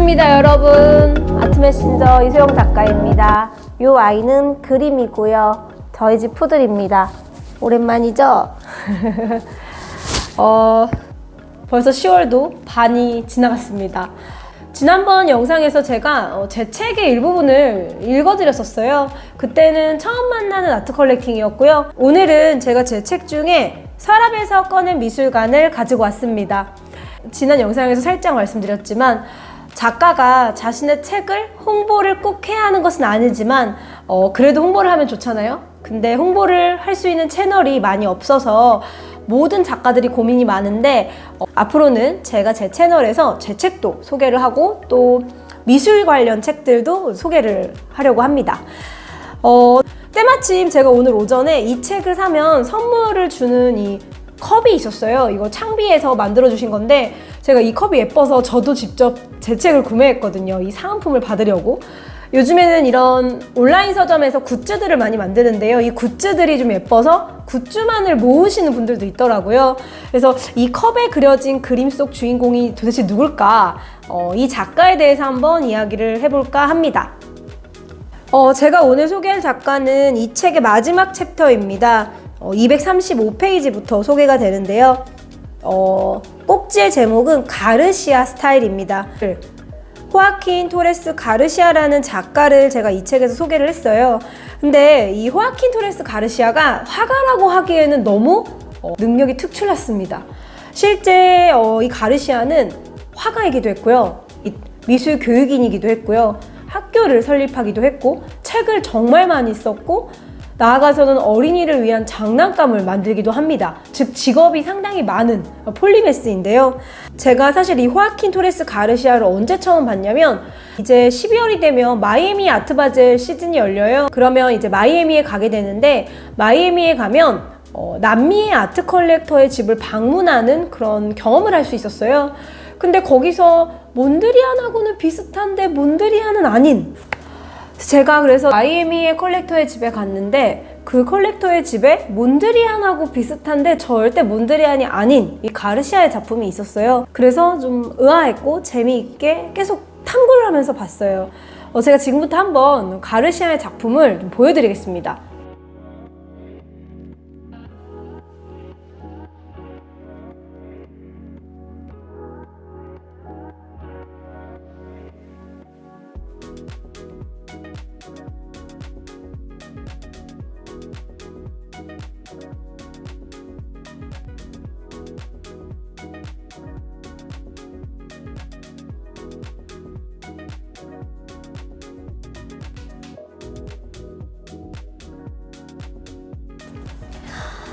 반갑습니다, 여러분. 아트메신저 이소영 작가입니다. 이 아이는 그림이고요. 저희 집 푸들입니다. 오랜만이죠? 벌써 10월도 반이 지나갔습니다. 지난번 영상에서 제가 제 책의 일부분을 읽어드렸었어요. 그때는 처음 만나는 아트 컬렉팅이었고요. 오늘은 제가 제 책 중에 서랍에서 꺼낸 미술관을 가지고 왔습니다. 지난 영상에서 살짝 말씀드렸지만 작가가 자신의 책을 홍보를 꼭 해야 하는 것은 아니지만 그래도 홍보를 하면 좋잖아요. 근데 홍보를 할 수 있는 채널이 많이 없어서 모든 작가들이 고민이 많은데 앞으로는 제가 제 채널에서 제 책도 소개를 하고 또 미술 관련 책들도 소개를 하려고 합니다. 때마침 제가 오늘 오전에 이 책을 사면 선물을 주는 이 컵이 있었어요. 이거 창비에서 만들어 주신 건데 제가 이 컵이 예뻐서 저도 직접 제 책을 구매했거든요. 이 사은품을 받으려고. 요즘에는 이런 온라인 서점에서 굿즈들을 많이 만드는데요. 이 굿즈들이 좀 예뻐서 굿즈만을 모으시는 분들도 있더라고요. 그래서 이 컵에 그려진 그림 속 주인공이 도대체 누굴까? 이 작가에 대해서 한번 이야기를 해볼까 합니다. 제가 오늘 소개할 작가는 이 책의 마지막 챕터입니다. 235페이지부터 소개가 되는데요. 꼭지의 제목은 가르시아 스타일입니다. 호아킨 토레스 가르시아라는 작가를 제가 이 책에서 소개를 했어요. 근데 이 호아킨 토레스 가르시아가 화가라고 하기에는 너무 능력이 특출났습니다. 실제 이 가르시아는 화가이기도 했고요. 미술 교육인이기도 했고요. 학교를 설립하기도 했고 책을 정말 많이 썼고 나아가서는 어린이를 위한 장난감을 만들기도 합니다. 즉 직업이 상당히 많은 폴리메스인데요. 제가 사실 이 호아킨 토레스 가르시아를 언제 처음 봤냐면 이제 12월이 되면 마이애미 아트바젤 시즌이 열려요. 그러면 이제 마이애미에 가게 되는데 마이애미에 가면 남미의 아트 컬렉터의 집을 방문하는 그런 경험을 할 수 있었어요. 근데 거기서 몬드리안하고는 비슷한데 몬드리안은 아닌, 제가 그래서 마이애미의 컬렉터의 집에 갔는데 그 컬렉터의 집에 몬드리안하고 비슷한데 절대 몬드리안이 아닌 이 가르시아의 작품이 있었어요. 그래서 좀 의아했고 재미있게 계속 탐구를 하면서 봤어요. 제가 지금부터 한번 가르시아의 작품을 좀 보여드리겠습니다.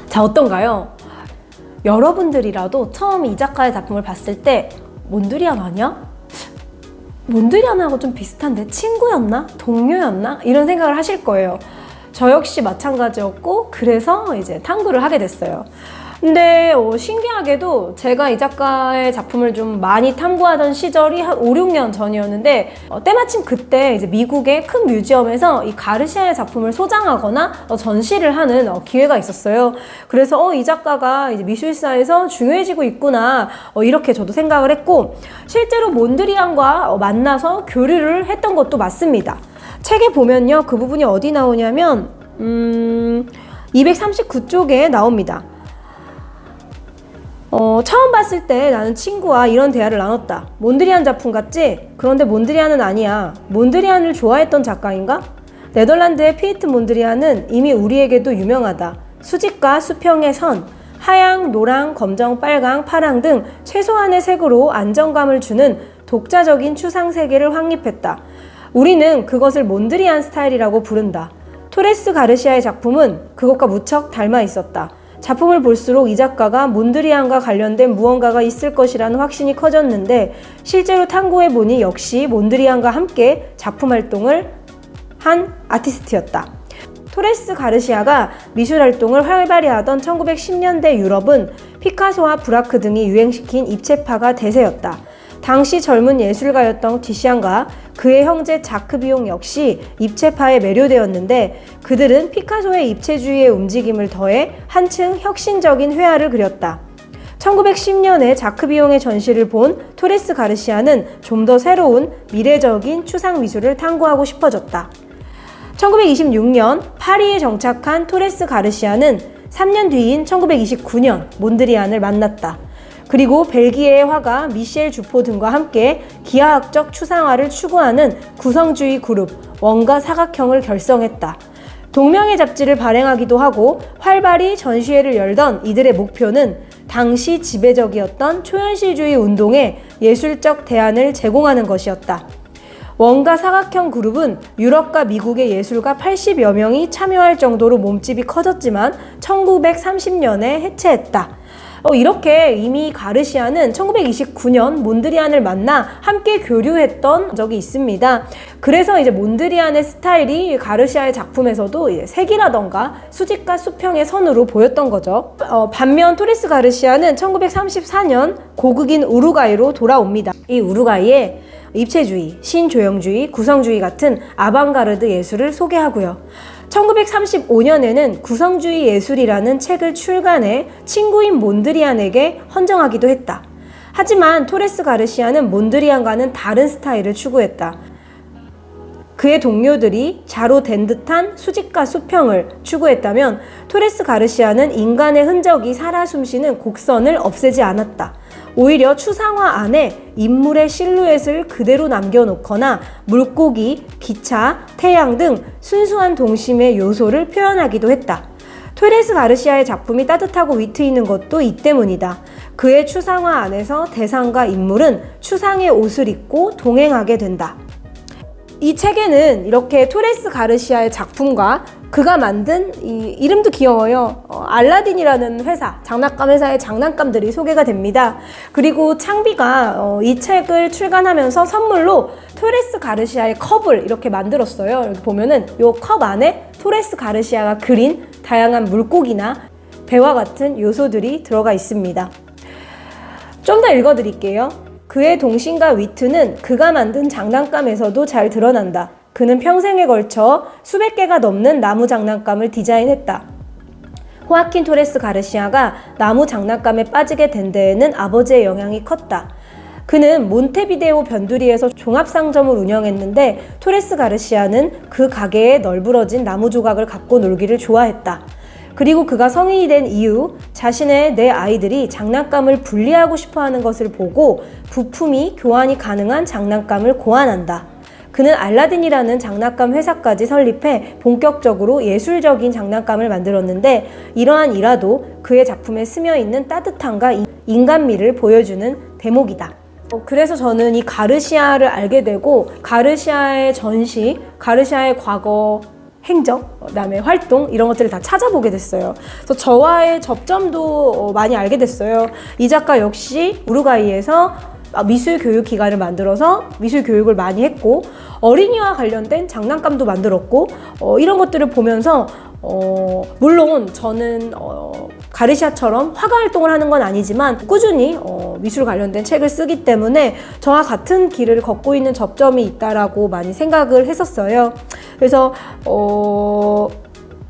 자, 어떤가요? 여러분들이라도 처음 이 작가의 작품을 봤을 때 몬드리안 아니야? 몬드리안하고 좀 비슷한데 친구였나? 동료였나? 이런 생각을 하실 거예요. 저 역시 마찬가지였고 그래서 이제 탐구를 하게 됐어요. 근데 신기하게도 제가 이 작가의 작품을 좀 많이 탐구하던 시절이 한 5, 6년 전이었는데 때마침 그때 이제 미국의 큰 뮤지엄에서 이 가르시아의 작품을 소장하거나 전시를 하는 기회가 있었어요. 그래서 이 작가가 이제 미술사에서 중요해지고 있구나 이렇게 저도 생각을 했고 실제로 몬드리안과 만나서 교류를 했던 것도 맞습니다. 책에 보면요, 그 부분이 어디 나오냐면 239쪽에 나옵니다. 처음 봤을 때 나는 친구와 이런 대화를 나눴다. 몬드리안 작품 같지? 그런데 몬드리안은 아니야. 몬드리안을 좋아했던 작가인가? 네덜란드의 피에트 몬드리안은 이미 우리에게도 유명하다. 수직과 수평의 선, 하양, 노랑, 검정, 빨강, 파랑 등 최소한의 색으로 안정감을 주는 독자적인 추상 세계를 확립했다. 우리는 그것을 몬드리안 스타일이라고 부른다. 토레스 가르시아의 작품은 그것과 무척 닮아 있었다. 작품을 볼수록 이 작가가 몬드리안과 관련된 무언가가 있을 것이라는 확신이 커졌는데 실제로 탐구해보니 역시 몬드리안과 함께 작품 활동을 한 아티스트였다. 토레스 가르시아가 미술 활동을 활발히 하던 1910년대 유럽은 피카소와 브라크 등이 유행시킨 입체파가 대세였다. 당시 젊은 예술가였던 티시안과 그의 형제 자크 비용 역시 입체파에 매료되었는데 그들은 피카소의 입체주의의 움직임을 더해 한층 혁신적인 회화를 그렸다. 1910년에 자크비용의 전시를 본 토레스 가르시아는 좀 더 새로운 미래적인 추상 미술을 탐구하고 싶어졌다. 1926년 파리에 정착한 토레스 가르시아는 3년 뒤인 1929년 몬드리안을 만났다. 그리고 벨기에의 화가 미셸 주포 등과 함께 기하학적 추상화를 추구하는 구성주의 그룹 원가 사각형을 결성했다. 동명의 잡지를 발행하기도 하고 활발히 전시회를 열던 이들의 목표는 당시 지배적이었던 초현실주의 운동에 예술적 대안을 제공하는 것이었다. 원가 사각형 그룹은 유럽과 미국의 예술가 80여 명이 참여할 정도로 몸집이 커졌지만 1930년에 해체했다. 이렇게 이미 가르시아는 1929년 몬드리안을 만나 함께 교류했던 적이 있습니다. 그래서 이제 몬드리안의 스타일이 가르시아의 작품에서도 이제 색이라던가 수직과 수평의 선으로 보였던 거죠. 반면 토레스 가르시아는 1934년 고국인 우루과이로 돌아옵니다. 이 우루과이에 입체주의, 신조형주의, 구성주의 같은 아방가르드 예술을 소개하고요. 1935년에는 구성주의 예술이라는 책을 출간해 친구인 몬드리안에게 헌정하기도 했다. 하지만 토레스 가르시아는 몬드리안과는 다른 스타일을 추구했다. 그의 동료들이 자로 된 듯한 수직과 수평을 추구했다면 토레스 가르시아는 인간의 흔적이 살아 숨쉬는 곡선을 없애지 않았다. 오히려 추상화 안에 인물의 실루엣을 그대로 남겨놓거나 물고기, 기차, 태양 등 순수한 동심의 요소를 표현하기도 했다. 토레스 가르시아의 작품이 따뜻하고 위트 있는 것도 이 때문이다. 그의 추상화 안에서 대상과 인물은 추상의 옷을 입고 동행하게 된다. 이 책에는 이렇게 토레스 가르시아의 작품과 그가 만든 이름도 귀여워요. 알라딘이라는 회사, 장난감 회사의 장난감들이 소개가 됩니다. 그리고 창비가 이 책을 출간하면서 선물로 토레스 가르시아의 컵을 이렇게 만들었어요. 여기 보면은 이 컵 안에 토레스 가르시아가 그린 다양한 물고기나 배와 같은 요소들이 들어가 있습니다. 좀 더 읽어드릴게요. 그의 동심과 위트는 그가 만든 장난감에서도 잘 드러난다. 그는 평생에 걸쳐 수백 개가 넘는 나무 장난감을 디자인했다. 호아킨 토레스 가르시아가 나무 장난감에 빠지게 된 데에는 아버지의 영향이 컸다. 그는 몬테비데오 변두리에서 종합상점을 운영했는데 토레스 가르시아는 그 가게에 널브러진 나무 조각을 갖고 놀기를 좋아했다. 그리고 그가 성인이 된 이후 자신의 네 아이들이 장난감을 분리하고 싶어하는 것을 보고 부품이 교환이 가능한 장난감을 고안한다. 그는 알라딘이라는 장난감 회사까지 설립해 본격적으로 예술적인 장난감을 만들었는데 이러한 일화도 그의 작품에 스며있는 따뜻함과 인간미를 보여주는 대목이다. 그래서 저는 이 가르시아를 알게 되고 가르시아의 전시, 가르시아의 과거 행적, 그다음에 활동 이런 것들을 다 찾아보게 됐어요. 그래서 저와의 접점도 많이 알게 됐어요. 이 작가 역시 우루과이에서 미술 교육 기관을 만들어서 미술 교육을 많이 했고 어린이와 관련된 장난감도 만들었고 이런 것들을 보면서 물론 저는 가르시아처럼 화가 활동을 하는 건 아니지만 꾸준히 미술 관련된 책을 쓰기 때문에 저와 같은 길을 걷고 있는 접점이 있다라고 많이 생각을 했었어요. 그래서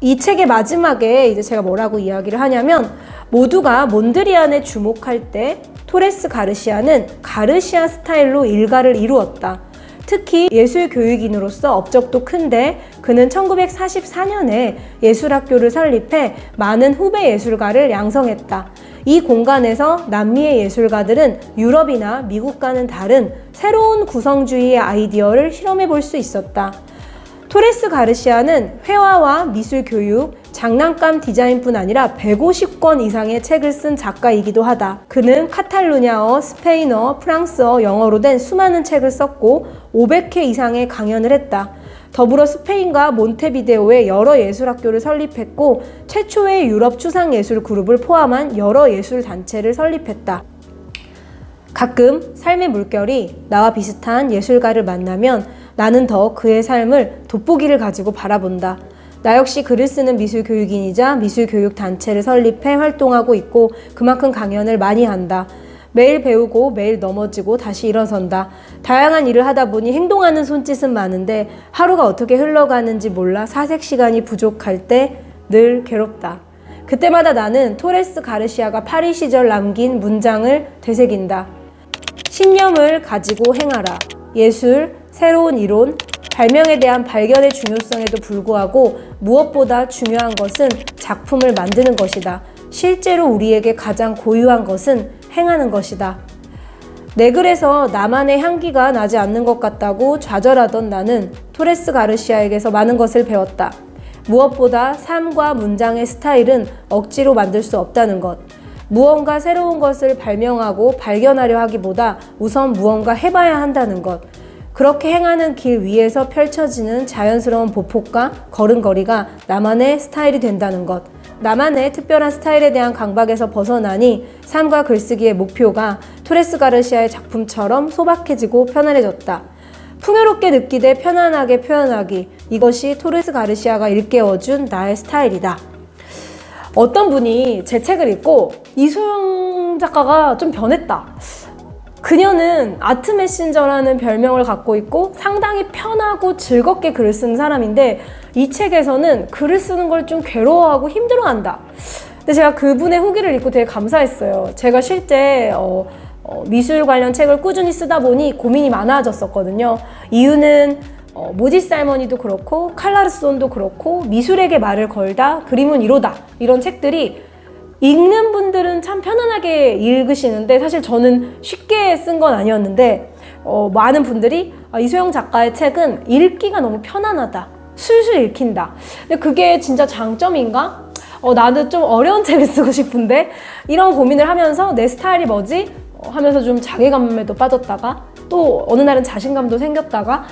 이 책의 마지막에 이제 제가 뭐라고 이야기를 하냐면 모두가 몬드리안에 주목할 때 토레스 가르시아는 가르시아 스타일로 일가를 이루었다. 특히 예술교육인으로서 업적도 큰데 그는 1944년에 예술학교를 설립해 많은 후배 예술가를 양성했다. 이 공간에서 남미의 예술가들은 유럽이나 미국과는 다른 새로운 구성주의의 아이디어를 실험해 볼 수 있었다. 토레스 가르시아는 회화와 미술 교육, 장난감 디자인뿐 아니라 150권 이상의 책을 쓴 작가이기도 하다. 그는 카탈루냐어, 스페인어, 프랑스어, 영어로 된 수많은 책을 썼고 500회 이상의 강연을 했다. 더불어 스페인과 몬테비데오에 여러 예술학교를 설립했고 최초의 유럽 추상예술 그룹을 포함한 여러 예술단체를 설립했다. 가끔 삶의 물결이 나와 비슷한 예술가를 만나면 나는 더 그의 삶을 돋보기를 가지고 바라본다. 나 역시 글을 쓰는 미술교육인이자 미술교육단체를 설립해 활동하고 있고 그만큼 강연을 많이 한다. 매일 배우고 매일 넘어지고 다시 일어선다. 다양한 일을 하다 보니 행동하는 손짓은 많은데 하루가 어떻게 흘러가는지 몰라 사색 시간이 부족할 때 늘 괴롭다. 그때마다 나는 토레스 가르시아가 파리 시절 남긴 문장을 되새긴다. 신념을 가지고 행하라. 예술, 새로운 이론, 발명에 대한 발견의 중요성에도 불구하고 무엇보다 중요한 것은 작품을 만드는 것이다. 실제로 우리에게 가장 고유한 것은 행하는 것이다. 내 글에서 나만의 향기가 나지 않는 것 같다고 좌절하던 나는 토레스 가르시아에게서 많은 것을 배웠다. 무엇보다 삶과 문장의 스타일은 억지로 만들 수 없다는 것. 무언가 새로운 것을 발명하고 발견하려 하기보다 우선 무언가 해봐야 한다는 것. 그렇게 행하는 길 위에서 펼쳐지는 자연스러운 보폭과 걸음걸이가 나만의 스타일이 된다는 것. 나만의 특별한 스타일에 대한 강박에서 벗어나니 삶과 글쓰기의 목표가 토레스 가르시아의 작품처럼 소박해지고 편안해졌다. 풍요롭게 느끼되 편안하게 표현하기. 이것이 토레스 가르시아가 일깨워준 나의 스타일이다. 어떤 분이 제 책을 읽고 이소영 작가가 좀 변했다. 그녀는 아트 메신저라는 별명을 갖고 있고 상당히 편하고 즐겁게 글을 쓰는 사람인데 이 책에서는 글을 쓰는 걸 좀 괴로워하고 힘들어한다. 근데 제가 그분의 후기를 읽고 되게 감사했어요. 제가 실제 미술 관련 책을 꾸준히 쓰다 보니 고민이 많아졌었거든요. 이유는 모지 살머니도 그렇고 칼라르손도 그렇고 미술에게 말을 걸다, 그림은 이로다 이런 책들이 읽는 분들은 참 편안하게 읽으시는데 사실 저는 쉽게 쓴 건 아니었는데 많은 분들이 이소영 작가의 책은 읽기가 너무 편안하다, 술술 읽힌다. 근데 그게 진짜 장점인가? 나도 좀 어려운 책을 쓰고 싶은데 이런 고민을 하면서 내 스타일이 뭐지? 하면서 좀 자괴감에도 빠졌다가 또 어느 날은 자신감도 생겼다가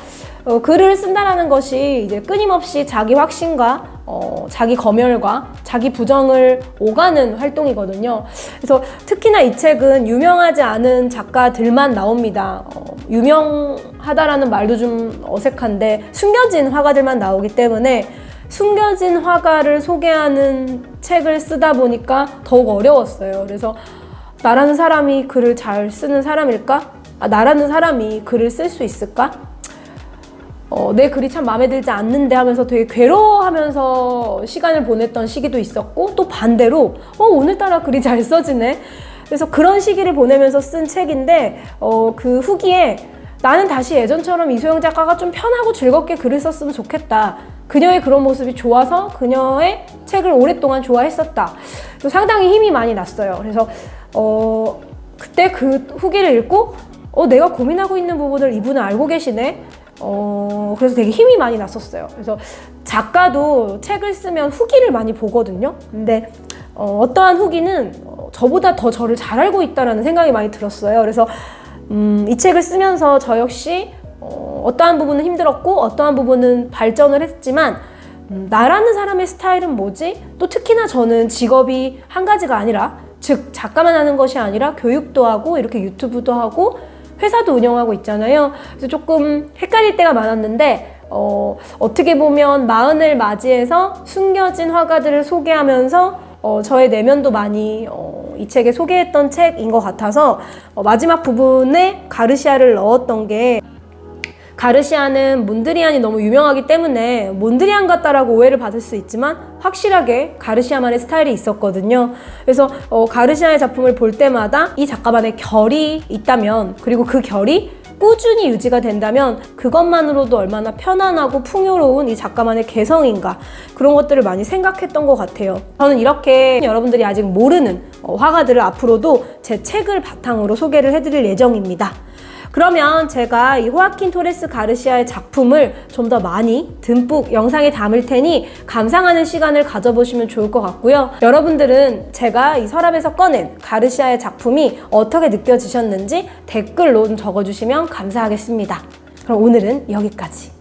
글을 쓴다라는 것이 이제 끊임없이 자기 확신과 자기 검열과 자기 부정을 오가는 활동이거든요. 그래서 특히나 이 책은 유명하지 않은 작가들만 나옵니다. 유명하다라는 말도 좀 어색한데 숨겨진 화가들만 나오기 때문에 숨겨진 화가를 소개하는 책을 쓰다 보니까 더욱 어려웠어요. 그래서 나라는 사람이 글을 잘 쓰는 사람일까? 나라는 사람이 글을 쓸 수 있을까? 내 글이 참 마음에 들지 않는데 하면서 되게 괴로워하면서 시간을 보냈던 시기도 있었고 또 반대로 오늘따라 글이 잘 써지네. 그래서 그런 시기를 보내면서 쓴 책인데 그 후기에 나는 다시 예전처럼 이소영 작가가 좀 편하고 즐겁게 글을 썼으면 좋겠다. 그녀의 그런 모습이 좋아서 그녀의 책을 오랫동안 좋아했었다. 상당히 힘이 많이 났어요. 그래서 그때 그 후기를 읽고 내가 고민하고 있는 부분을 이분은 알고 계시네. 그래서 되게 힘이 많이 났었어요. 그래서 작가도 책을 쓰면 후기를 많이 보거든요. 근데 어떠한 후기는 저보다 더 저를 잘 알고 있다는 생각이 많이 들었어요. 그래서 이 책을 쓰면서 저 역시 어떠한 부분은 힘들었고 어떠한 부분은 발전을 했지만 나라는 사람의 스타일은 뭐지? 또 특히나 저는 직업이 한 가지가 아니라 즉 작가만 하는 것이 아니라 교육도 하고 이렇게 유튜브도 하고 회사도 운영하고 있잖아요. 그래서 조금 헷갈릴 때가 많았는데 어떻게 보면 마흔을 맞이해서 숨겨진 화가들을 소개하면서 저의 내면도 많이 이 책에 소개했던 책인 것 같아서 마지막 부분에 가르시아를 넣었던 게 가르시아는 몬드리안이 너무 유명하기 때문에 몬드리안 같다라고 오해를 받을 수 있지만 확실하게 가르시아만의 스타일이 있었거든요. 그래서 가르시아의 작품을 볼 때마다 이 작가만의 결이 있다면 그리고 그 결이 꾸준히 유지가 된다면 그것만으로도 얼마나 편안하고 풍요로운 이 작가만의 개성인가 그런 것들을 많이 생각했던 것 같아요. 저는 이렇게 여러분들이 아직 모르는 화가들을 앞으로도 제 책을 바탕으로 소개를 해드릴 예정입니다. 그러면 제가 이 호아킨 토레스 가르시아의 작품을 좀 더 많이 듬뿍 영상에 담을 테니 감상하는 시간을 가져보시면 좋을 것 같고요. 여러분들은 제가 이 서랍에서 꺼낸 가르시아의 작품이 어떻게 느껴지셨는지 댓글로 좀 적어주시면 감사하겠습니다. 그럼 오늘은 여기까지.